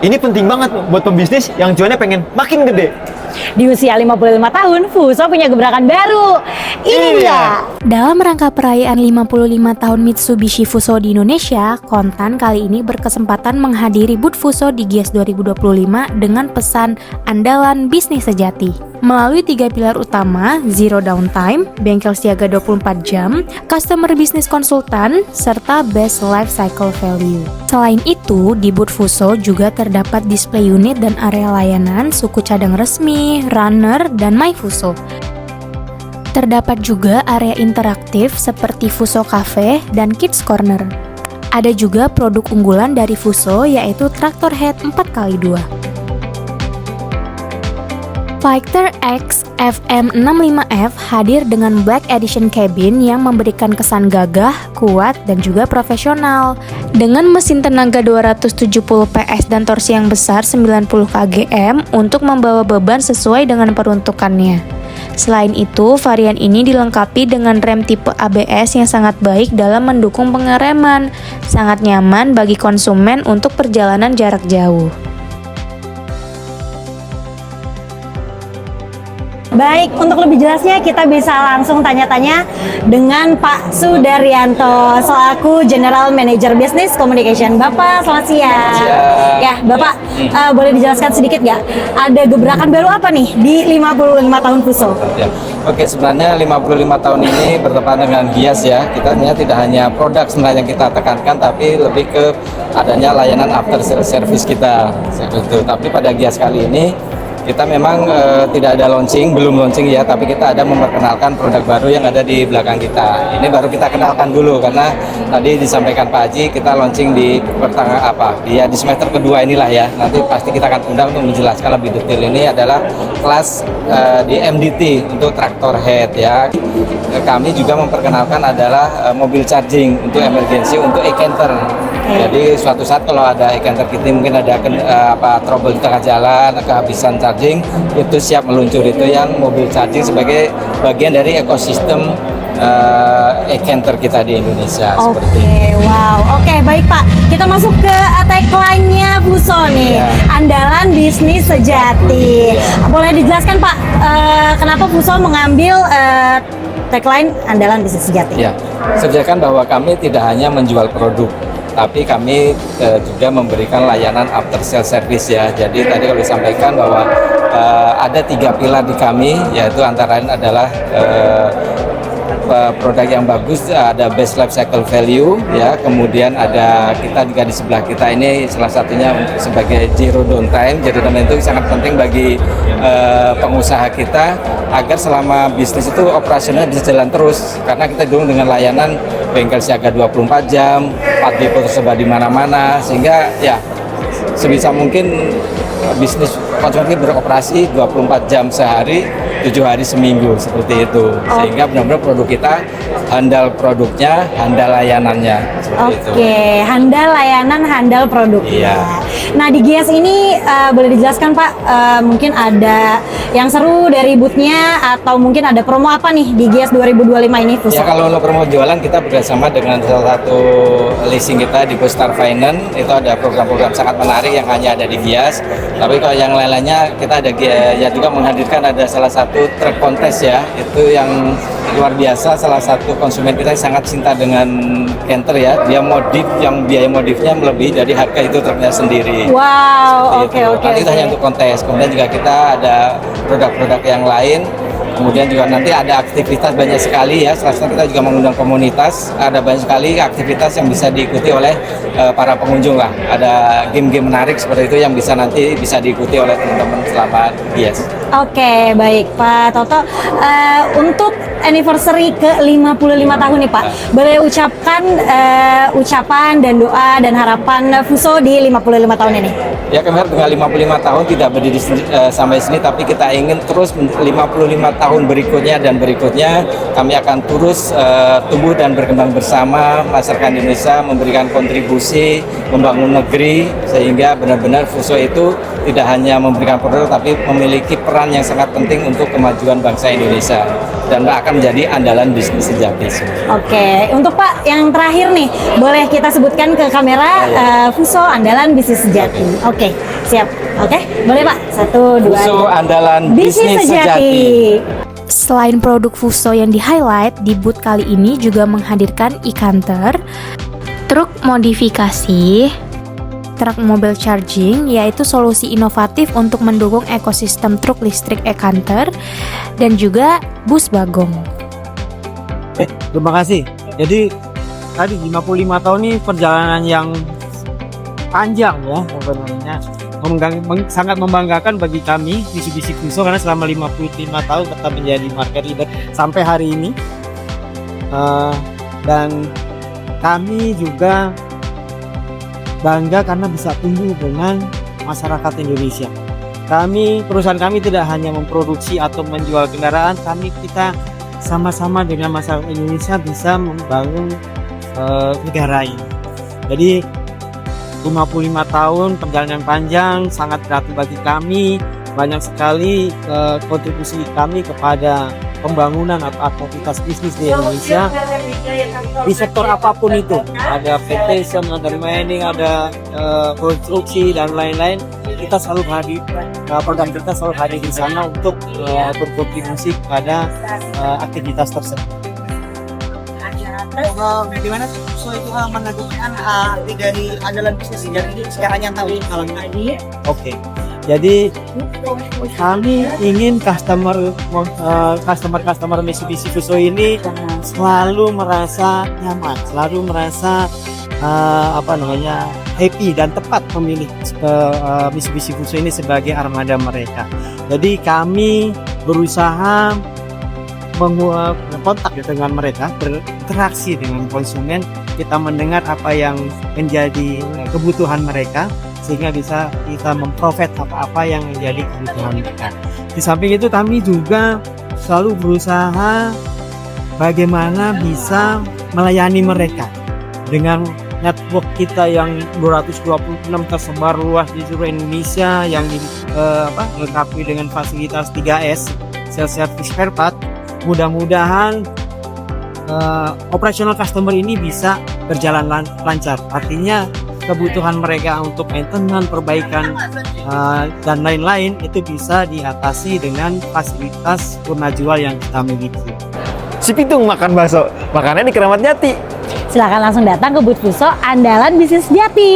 Ini penting banget buat pembisnis yang cuannya pengen makin gede. Di usia 55 tahun, Fuso punya gebrakan baru. Ini dia. Dalam rangka perayaan 55 tahun Mitsubishi Fuso di Indonesia, Kontan kali ini berkesempatan menghadiri booth Fuso di GIIAS 2025 dengan pesan andalan bisnis sejati. Melalui 3 pilar utama, Zero Downtime, bengkel siaga 24 jam, Customer Business Consultant, serta Best Life Cycle Value. Selain itu, di booth Fuso juga terdapat display unit dan area layanan, suku cadang resmi, runner, dan My Fuso. Terdapat juga area interaktif seperti Fuso Cafe dan Kids Corner. Ada juga produk unggulan dari Fuso yaitu Tractor Head 4x2. Fighter X FM65F hadir dengan Black Edition cabin yang memberikan kesan gagah, kuat, dan juga profesional. Dengan mesin tenaga 270 PS dan torsi yang besar 90 kgm untuk membawa beban sesuai dengan peruntukannya. Selain itu, varian ini dilengkapi dengan rem tipe ABS yang sangat baik dalam mendukung pengereman, sangat nyaman bagi konsumen untuk perjalanan jarak jauh. Baik, untuk lebih jelasnya kita bisa langsung tanya-tanya dengan Pak Sudaryanto selaku General Manager Business Communication. Bapak, selamat siang. Ya, Bapak, boleh dijelaskan sedikit nggak? Ada gebrakan baru apa nih di 55 tahun Fuso? Ya. Oke, sebenarnya 55 tahun ini bertepatan dengan GIIAS ya. Kita tidak hanya produk sebenarnya yang kita tekankan, tapi lebih ke adanya layanan after service kita. Tapi pada GIIAS kali ini kita memang tidak ada belum launching ya, tapi kita ada memperkenalkan produk baru yang ada di belakang kita. Ini baru kita kenalkan dulu karena tadi disampaikan Pak Haji kita launching di di semester kedua inilah ya. Nanti pasti kita akan undang untuk menjelaskan lebih detail. Ini adalah kelas di MDT untuk Tractor Head ya. Kami juga memperkenalkan adalah mobil charging untuk emergency untuk e-canter. Jadi suatu saat kalau ada e-canter kita mungkin ada trouble di tengah jalan, kehabisan charging, itu siap meluncur. Itu yang mobil charging sebagai bagian dari ekosistem e-canter kita di Indonesia. Seperti itu. Wow. Oke, baik Pak. Kita masuk ke tagline-nya Fuso nih. Andalan bisnis sejati. Boleh dijelaskan Pak, kenapa Fuso mengambil tagline andalan bisnis sejati? Ya, sejatikan bahwa kami tidak hanya menjual produk, tapi kami juga memberikan layanan after sales service ya. Jadi tadi kalau disampaikan bahwa ada 3 pilar di kami, yaitu antara lain adalah produk yang bagus, ada best life cycle value ya, kemudian ada kita juga di sebelah kita ini salah satunya sebagai zero downtime. Zero downtime itu sangat penting bagi pengusaha kita agar selama bisnis itu operasional bisa jalan terus, karena kita dulu dengan layanan bengkel siaga 24 jam, 4 depo tersebar di mana-mana, sehingga ya sebisa mungkin bisnis konsumen beroperasi 24 jam sehari, 7 hari seminggu, seperti itu. Sehingga benar-benar produk kita handal produknya, handal layanannya. Oke, handal layanan, handal produknya. Iya. Nah, di GIIAS ini boleh dijelaskan Pak, mungkin ada yang seru dari booth-nya atau mungkin ada promo apa nih di GIIAS 2025 ini Fuso? Ya, kalau untuk promo jualan kita bekerjasama dengan salah satu leasing kita di Star Finance. Itu ada program-program sangat menarik yang hanya ada di GIIAS. Tapi kalau yang lain-lainnya kita ada ya juga menghadirkan ada salah satu truk kontes ya. Itu yang luar biasa, salah satu konsumen kita yang sangat cinta dengan canter ya. Dia modif, yang biaya modifnya melebihi dari harga itu truknya sendiri. Wow, oke. Nanti itu hanya untuk kontes. Kemudian juga kita ada produk-produk yang lain. Kemudian juga nanti ada aktivitas banyak sekali ya. Selanjutnya kita juga mengundang komunitas. Ada banyak sekali aktivitas yang bisa diikuti oleh para pengunjung lah. Ada game-game menarik seperti itu yang nanti bisa diikuti oleh teman-teman selama GIIAS. Oke, baik Pak Toto. Untuk anniversary ke 55 tahun nih Pak, boleh ucapkan ucapan dan doa dan harapan Fuso di 55 tahun ini? Ya, kami dengan 55 tahun tidak berdiri sampai sini, tapi kita ingin terus 55 tahun berikutnya dan berikutnya kami akan terus tumbuh dan berkembang bersama masyarakat Indonesia, memberikan kontribusi membangun negeri sehingga benar-benar Fuso itu tidak hanya memberikan produk tapi memiliki peran yang sangat penting untuk kemajuan bangsa Indonesia dan akan menjadi andalan bisnis sejati. Oke, untuk Pak yang terakhir nih, boleh kita sebutkan ke kamera Fuso andalan bisnis sejati. Oke, siap. Oke, boleh Pak. 1, 2, Fuso andalan bisnis sejati. Selain produk Fuso yang di-highlight, di booth kali ini juga menghadirkan e-counter, truk modifikasi, truk mobile charging, yaitu solusi inovatif untuk mendukung ekosistem truk listrik e-counter, dan juga bus bagong. Terima kasih. Jadi tadi 55 tahun ini perjalanan yang panjang ya sebenarnya. Sangat membanggakan bagi kami Mitsubishi Fuso karena selama 55 tahun tetap menjadi market leader sampai hari ini. Dan kami juga bangga karena bisa tumbuh dengan masyarakat Indonesia. Perusahaan kami tidak hanya memproduksi atau menjual kendaraan, kita sama-sama dengan masyarakat Indonesia bisa membangun negara ini. Jadi 55 tahun perjalanan panjang sangat berarti bagi kami. Banyak sekali kontribusi kami kepada pembangunan atau aktivitas bisnis di Indonesia di sektor apapun itu. Ada plantation, ada mining, ada konstruksi dan lain-lain. Kita selalu hadir, produk kita selalu hadir di sana untuk berkontribusi kepada aktivitas tersebut. Bagaimana Fuso itu menegakkan dari andalan bisnis jadi sekarang yang tahu kalau ini. Oke. Jadi kami ingin customer Mitsubishi Fuso ini selalu merasa nyaman, selalu merasa happy dan tepat memilih Mitsubishi Fuso ini sebagai armada mereka. Jadi kami berusaha kontak dengan mereka, berinteraksi dengan konsumen, kita mendengar apa yang menjadi kebutuhan mereka sehingga bisa kita memprovide apa-apa yang menjadi kebutuhan mereka. Di samping itu kami juga selalu berusaha bagaimana bisa melayani mereka dengan network kita yang 226 tersebar luas di seluruh Indonesia yang dilengkapi dengan fasilitas 3S, sales service spare part. Mudah-mudahan operasional customer ini bisa berjalan lancar. Artinya kebutuhan mereka untuk maintenance, perbaikan dan lain-lain itu bisa diatasi dengan fasilitas purna jual yang kita miliki. Si Pitung makan bakso, makannya di Keramat Jati. Silakan langsung datang ke booth Fuso andalan bisnis sejati.